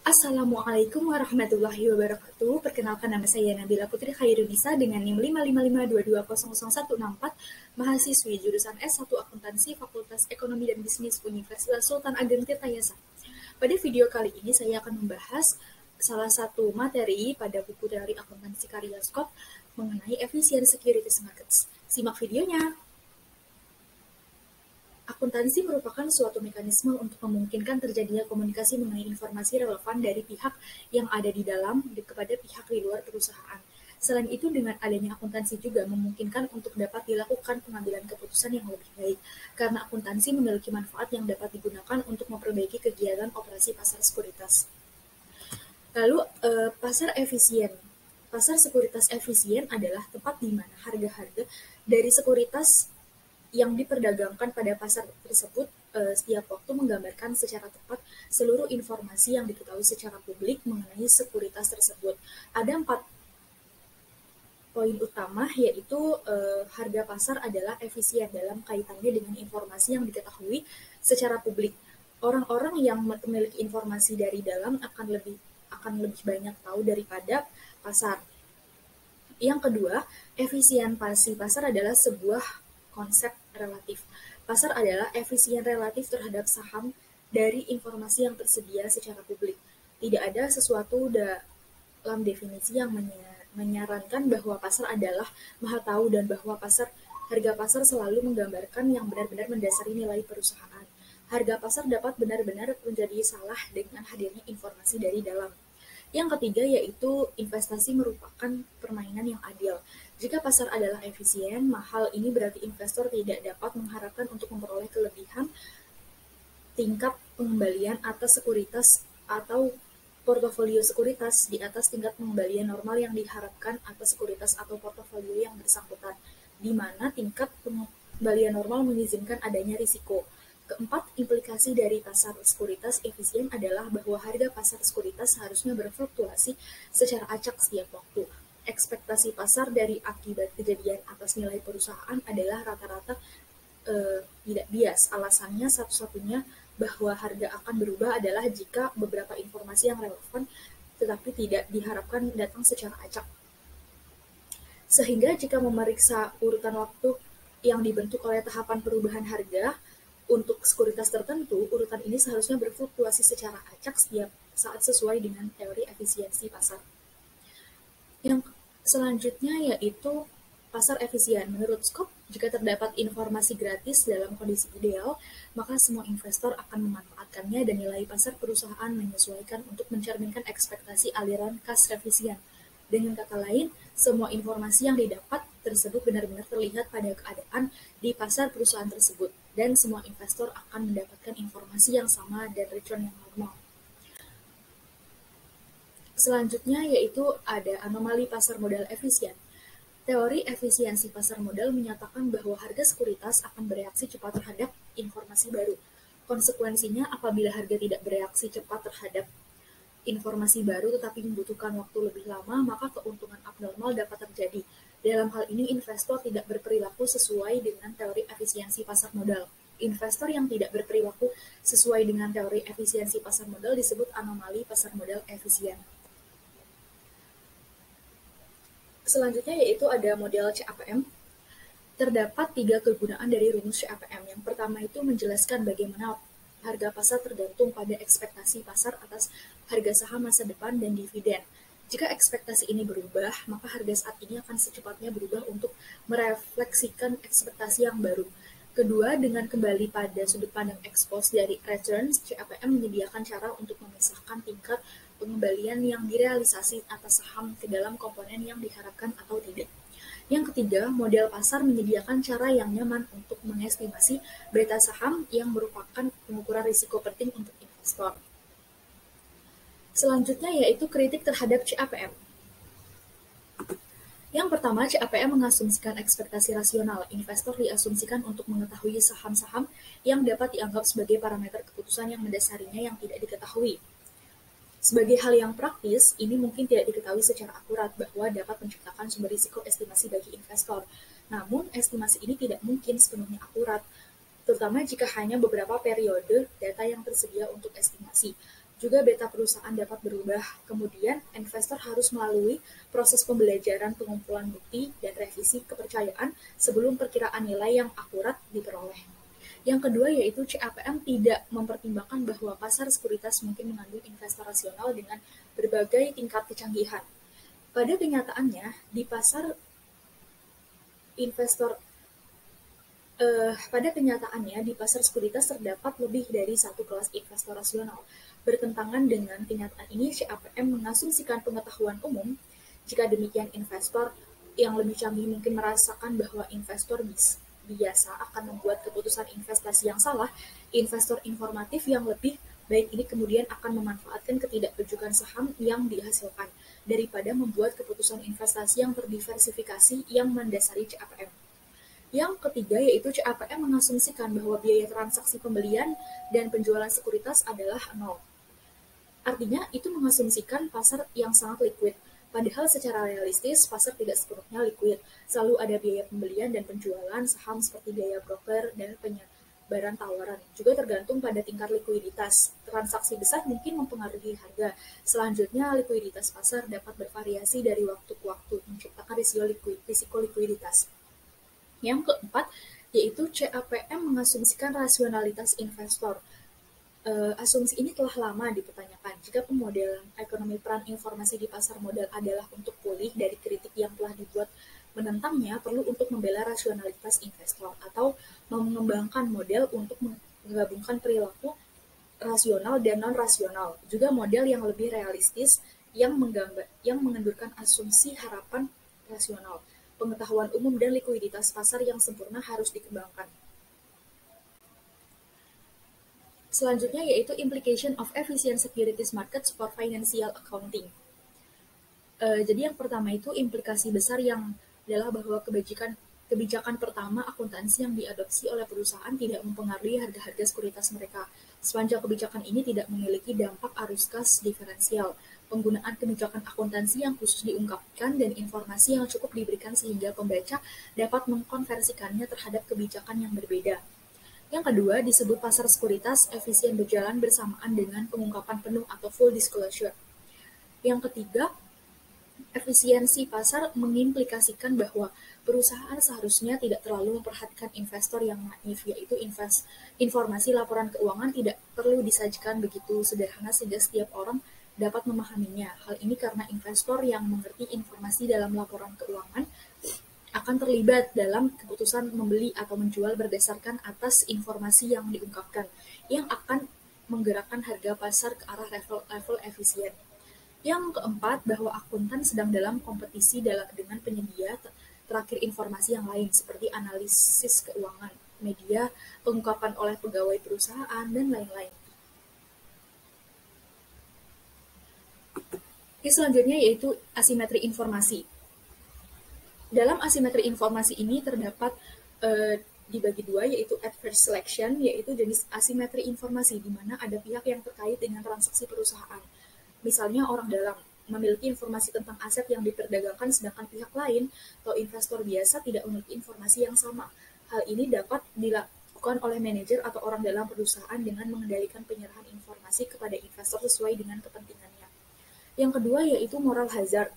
Assalamualaikum warahmatullahi wabarakatuh. Perkenalkan, nama saya Nabila Putri Khairunisa dengan NIM 555220164, mahasiswi jurusan S1 Akuntansi Fakultas Ekonomi dan Bisnis Universitas Sultan Ageng Tirtayasa. Pada video kali ini saya akan membahas salah satu materi pada buku teori akuntansi karya Scott mengenai efisien securities markets. Simak videonya. Akuntansi merupakan suatu mekanisme untuk memungkinkan terjadinya komunikasi mengenai informasi relevan dari pihak yang ada di dalam kepada pihak di luar perusahaan. Selain itu, dengan adanya akuntansi juga memungkinkan untuk dapat dilakukan pengambilan keputusan yang lebih baik, karena akuntansi memiliki manfaat yang dapat digunakan untuk memperbaiki kegiatan operasi pasar sekuritas. Lalu, pasar efisien. Pasar sekuritas efisien adalah tempat di mana harga-harga dari sekuritas yang diperdagangkan pada pasar tersebut setiap waktu menggambarkan secara tepat seluruh informasi yang diketahui secara publik mengenai sekuritas tersebut. Ada 4 poin utama, yaitu harga pasar adalah efisien dalam kaitannya dengan informasi yang diketahui secara publik. Orang-orang yang memiliki informasi dari dalam akan lebih banyak tahu daripada pasar. Yang kedua, efisiensi pasar adalah sebuah konsep relatif. Pasar adalah efisien relatif terhadap saham dari informasi yang tersedia secara publik. Tidak ada sesuatu dalam definisi yang menyarankan bahwa pasar adalah maha tahu dan bahwa harga pasar selalu menggambarkan yang benar-benar mendasari nilai perusahaan. Harga pasar dapat benar-benar menjadi salah dengan hadirnya informasi dari dalam. Yang ketiga yaitu investasi merupakan permainan yang adil. Jika pasar adalah efisien, hal ini berarti investor tidak dapat mengharapkan untuk memperoleh kelebihan tingkat pengembalian atas sekuritas atau portofolio sekuritas di atas tingkat pengembalian normal yang diharapkan atas sekuritas atau portofolio yang bersangkutan, di mana tingkat pengembalian normal mengizinkan adanya risiko. Keempat, implikasi dari pasar sekuritas efisien adalah bahwa harga pasar sekuritas harusnya berfluktuasi secara acak setiap waktu. Ekspektasi pasar dari akibat kejadian atas nilai perusahaan adalah rata-rata tidak bias. Alasannya satu-satunya bahwa harga akan berubah adalah jika beberapa informasi yang relevan tetapi tidak diharapkan datang secara acak. Sehingga jika memeriksa urutan waktu yang dibentuk oleh tahapan perubahan harga untuk sekuritas tertentu, urutan ini seharusnya berfluktuasi secara acak setiap saat sesuai dengan teori efisiensi pasar. Yang selanjutnya yaitu pasar efisien. Menurut Scott, jika terdapat informasi gratis dalam kondisi ideal, maka semua investor akan memanfaatkannya dan nilai pasar perusahaan menyesuaikan untuk mencerminkan ekspektasi aliran kas efisien. Dengan kata lain, semua informasi yang didapat tersebut benar-benar terlihat pada keadaan di pasar perusahaan tersebut, dan semua investor akan mendapatkan informasi yang sama dan return yang normal. Selanjutnya yaitu ada anomali pasar modal efisien. Teori efisiensi pasar modal menyatakan bahwa harga sekuritas akan bereaksi cepat terhadap informasi baru. Konsekuensinya, apabila harga tidak bereaksi cepat terhadap informasi baru tetapi membutuhkan waktu lebih lama, maka keuntungan abnormal dapat terjadi. Dalam hal ini, investor tidak berperilaku sesuai dengan teori efisiensi pasar modal. Investor yang tidak berperilaku sesuai dengan teori efisiensi pasar modal disebut anomali pasar modal efisien. Selanjutnya yaitu ada model CAPM. Terdapat 3 kegunaan dari rumus CAPM. Yang pertama itu menjelaskan bagaimana harga pasar tergantung pada ekspektasi pasar atas harga saham masa depan dan dividen. Jika ekspektasi ini berubah, maka harga saat ini akan secepatnya berubah untuk merefleksikan ekspektasi yang baru. Kedua, dengan kembali pada sudut pandang expose dari returns, CAPM menyediakan cara untuk memisahkan tingkat pengembalian yang direalisasi atas saham ke dalam komponen yang diharapkan atau tidak. Yang ketiga, model pasar menyediakan cara yang nyaman untuk mengestimasi beta saham yang merupakan pengukuran risiko penting untuk investor. Selanjutnya yaitu kritik terhadap CAPM. Yang pertama, CAPM mengasumsikan ekspektasi rasional. Investor diasumsikan untuk mengetahui saham-saham yang dapat dianggap sebagai parameter keputusan yang mendasarinya yang tidak diketahui. Sebagai hal yang praktis, ini mungkin tidak diketahui secara akurat bahwa dapat menciptakan sumber risiko estimasi bagi investor. Namun, estimasi ini tidak mungkin sepenuhnya akurat, terutama jika hanya beberapa periode data yang tersedia untuk estimasi. Juga beta perusahaan dapat berubah. Kemudian, investor harus melalui proses pembelajaran pengumpulan bukti dan revisi kepercayaan sebelum perkiraan nilai yang akurat diperoleh. Yang kedua yaitu CAPM tidak mempertimbangkan bahwa pasar sekuritas mungkin mengandung investor rasional dengan berbagai tingkat kecanggihan. Pada kenyataannya, di pasar investor pada kenyataannya, di pasar sekuritas terdapat lebih dari satu kelas investor rasional. Bertentangan dengan kenyataan ini, CAPM mengasumsikan pengetahuan umum. Jika demikian, investor yang lebih canggih mungkin merasakan bahwa investor biasa akan membuat keputusan investasi yang salah. Investor informatif yang lebih baik ini kemudian akan memanfaatkan ketidakpejukan saham yang dihasilkan daripada membuat keputusan investasi yang terdiversifikasi yang mendasari CAPM. Yang ketiga yaitu CAPM mengasumsikan bahwa biaya transaksi pembelian dan penjualan sekuritas adalah nol. Artinya itu mengasumsikan pasar yang sangat liquid. Padahal secara realistis pasar tidak sepenuhnya liquid. Selalu ada biaya pembelian dan penjualan saham seperti biaya broker dan penyebaran tawaran. Juga tergantung pada tingkat likuiditas. Transaksi besar mungkin mempengaruhi harga. Selanjutnya likuiditas pasar dapat bervariasi dari waktu ke waktu, menciptakan risiko likuiditas. Yang keempat, yaitu CAPM mengasumsikan rasionalitas investor. Asumsi ini telah lama dipertanyakan. Jika pemodelan ekonomi peran informasi di pasar modal adalah untuk pulih dari kritik yang telah dibuat menentangnya, perlu untuk membela rasionalitas investor atau mengembangkan model untuk menggabungkan perilaku rasional dan non-rasional. Juga model yang lebih realistis yang mengendurkan asumsi harapan rasional. Pengetahuan umum dan likuiditas pasar yang sempurna harus dikembangkan. Selanjutnya yaitu implication of efficient securities markets for financial accounting. Jadi yang pertama itu implikasi besar yang adalah bahwa kebijakan pertama akuntansi yang diadopsi oleh perusahaan tidak mempengaruhi harga-harga sekuritas mereka. Sepanjang kebijakan ini tidak memiliki dampak arus kas diferensial. Penggunaan kebijakan akuntansi yang khusus diungkapkan dan informasi yang cukup diberikan sehingga pembaca dapat mengkonversikannya terhadap kebijakan yang berbeda. Yang kedua, disebut pasar sekuritas efisien berjalan bersamaan dengan pengungkapan penuh atau full disclosure. Yang ketiga, efisiensi pasar mengimplikasikan bahwa perusahaan seharusnya tidak terlalu memperhatikan investor yang naif, yaitu informasi laporan keuangan tidak perlu disajikan begitu sederhana sehingga setiap orang dapat memahaminya. Hal ini karena investor yang mengerti informasi dalam laporan keuangan akan terlibat dalam keputusan membeli atau menjual berdasarkan atas informasi yang diungkapkan, yang akan menggerakkan harga pasar ke arah level efisien. Yang keempat, bahwa akuntan sedang dalam kompetisi dengan penyedia terakhir informasi yang lain, seperti analisis keuangan, media, pengungkapan oleh pegawai perusahaan, dan lain-lain. Selanjutnya yaitu asimetri informasi. Dalam asimetri informasi ini terdapat dibagi dua, yaitu adverse selection, yaitu jenis asimetri informasi di mana ada pihak yang terkait dengan transaksi perusahaan. Misalnya orang dalam memiliki informasi tentang aset yang diperdagangkan sedangkan pihak lain atau investor biasa tidak memiliki informasi yang sama. Hal ini dapat dilakukan oleh manajer atau orang dalam perusahaan dengan mengendalikan penyerahan informasi kepada investor sesuai dengan kepentingannya. Yang kedua yaitu moral hazard,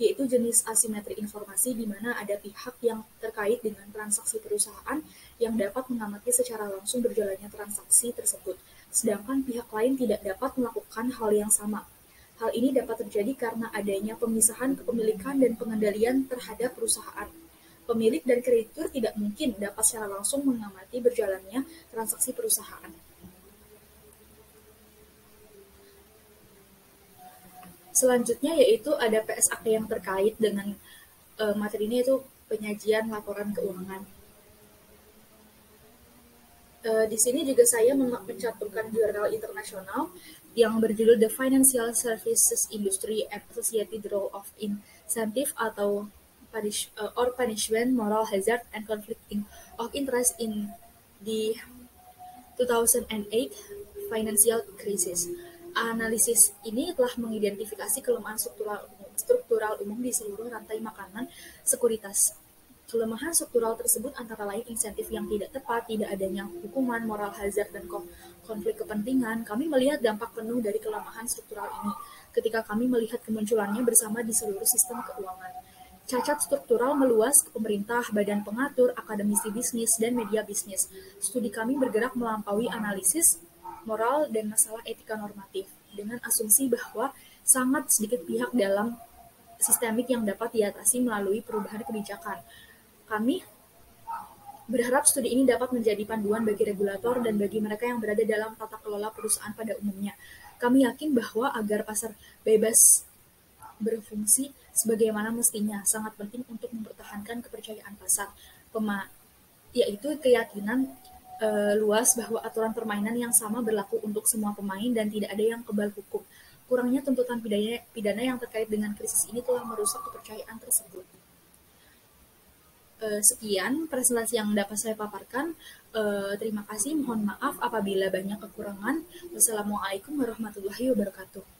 yaitu jenis asimetri informasi di mana ada pihak yang terkait dengan transaksi perusahaan yang dapat mengamati secara langsung berjalannya transaksi tersebut, sedangkan pihak lain tidak dapat melakukan hal yang sama. Hal ini dapat terjadi karena adanya pemisahan kepemilikan dan pengendalian terhadap perusahaan. Pemilik dan kreditur tidak mungkin dapat secara langsung mengamati berjalannya transaksi perusahaan. Selanjutnya yaitu ada PSAK yang terkait dengan materi ini, yaitu penyajian laporan keuangan. Di sini juga saya mencantumkan jurnal internasional yang berjudul The Financial Services Industry and Associated Role of Incentive atau Punishment, Moral Hazard, and Conflicting of Interest in the 2008 Financial Crisis. Analisis ini telah mengidentifikasi kelemahan struktural umum di seluruh rantai makanan sekuritas Kelemahan struktural tersebut antara lain insentif yang tidak tepat, tidak adanya hukuman, moral hazard, dan konflik kepentingan. Kami melihat dampak penuh dari kelemahan struktural ini ketika kami melihat kemunculannya bersama di seluruh sistem keuangan. Cacat struktural meluas ke pemerintah, badan pengatur, akademisi bisnis, dan media bisnis. Studi kami bergerak melampaui analisis moral dan masalah etika normatif, dengan asumsi bahwa sangat sedikit pihak dalam sistemik yang dapat diatasi melalui perubahan kebijakan. Kami berharap studi ini dapat menjadi panduan bagi regulator dan bagi mereka yang berada dalam tata kelola perusahaan pada umumnya. Kami yakin bahwa agar pasar bebas berfungsi sebagaimana mestinya, sangat penting untuk mempertahankan kepercayaan pasar, yaitu keyakinan luas bahwa aturan permainan yang sama berlaku untuk semua pemain dan tidak ada yang kebal hukum. Kurangnya tuntutan pidana yang terkait dengan krisis ini telah merusak kepercayaan tersebut. Sekian presentasi yang dapat saya paparkan. Terima kasih, mohon maaf apabila banyak kekurangan. Wassalamualaikum warahmatullahi wabarakatuh.